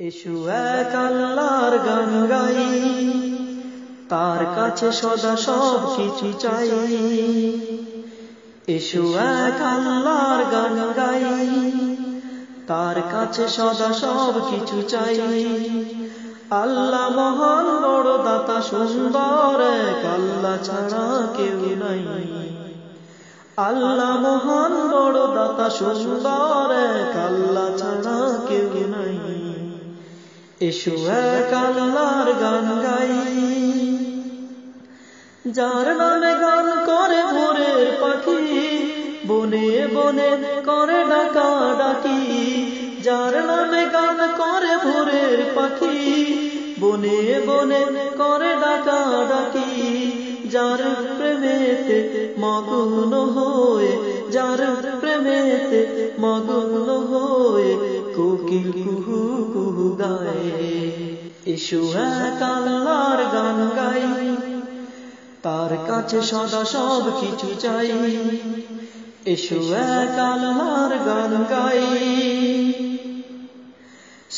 এসো এক আল্লাহর গান গাই, তার কাছে সদা সব কিছু চাই। এসো এক আল্লাহর গান গাই, তার কাছে সদা সব কিছু চাই। আল্লাহ মহান বড় দাতা সুন্দর, এক আল্লাহ ছাড়া কেউ নাই। আল্লাহ মহান বড় দাতা সুন্দর, এক আল্লাহ ছাড়া কেউ নাই। এসো এক আল্লাহর গান গাই, যার নামে গান করে ভোরের পাখি, বনে বনে করে ডাকা ডাকি। যার নামে গান করে ভোরের পাখি, বনে বনে করে ডাকা ডাকি। যার প্রেমেতে মগ্ন হয়ে, যার প্রেমেতে মগ্ন হয়ে কোকিল কুহু কুহু গায়। এসো এক আল্লাহর গান গাই, তার কাছে সদা সব কিছু চাই। এসো এক আল্লাহর গান গাই,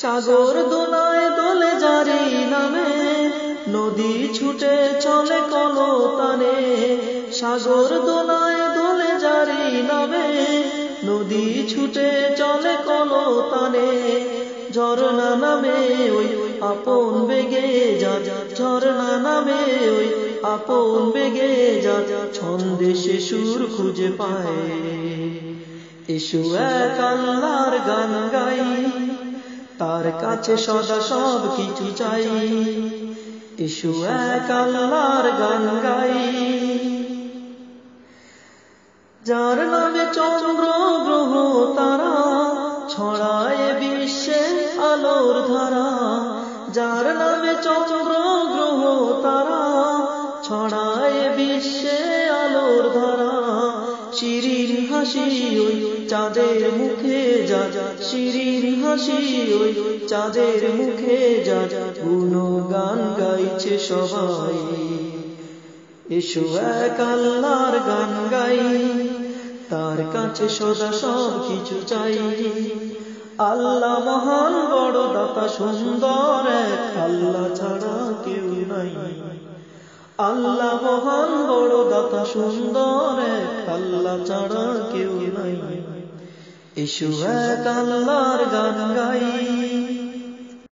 সাগর দোলায় দোলে জারি নামে, নদী ছুটে চলে কলতানে। সাগর দোলায় দোলে জারি নামে, নদী ছুটে চলে কলতানে। ঝরনা নামে ওই আপন বেগে যা, ঝরনা নামে ওই আপন বেগে যা, ছন্দে সে সুর খুঁজে পায়। এসো এক আল্লাহর গান গাই, তার কাছে সদা সব কিছু চাই। এসো এক আল্লাহর গান গাই, যার নামে চন্দ্র গ্রহ তারা ছড়ায় বিশ্বে আলোর ধারা। যার নামে চন্দ্র গ্রহ তারা ছড়ায় বিশ্বে আলোর ধারা। শিরির হাসি ওই চাঁদের মুখে যা, শিরির হাসি ওই চাঁদের মুখে যা, গুণগান গাইছে সবাই। এসো এক আল্লাহর গান গাই, তার কাছে সদা সব কিছু চাই। আল্লাহ মহান বড় দাতা সুন্দর, এক আল্লাহ ছাড়া কেউ নাই। আল্লাহ মহান বড় দাতা সুন্দর, এক আল্লাহ ছাড়া কেউ নাই। এসো এক আল্লাহর গান গাই।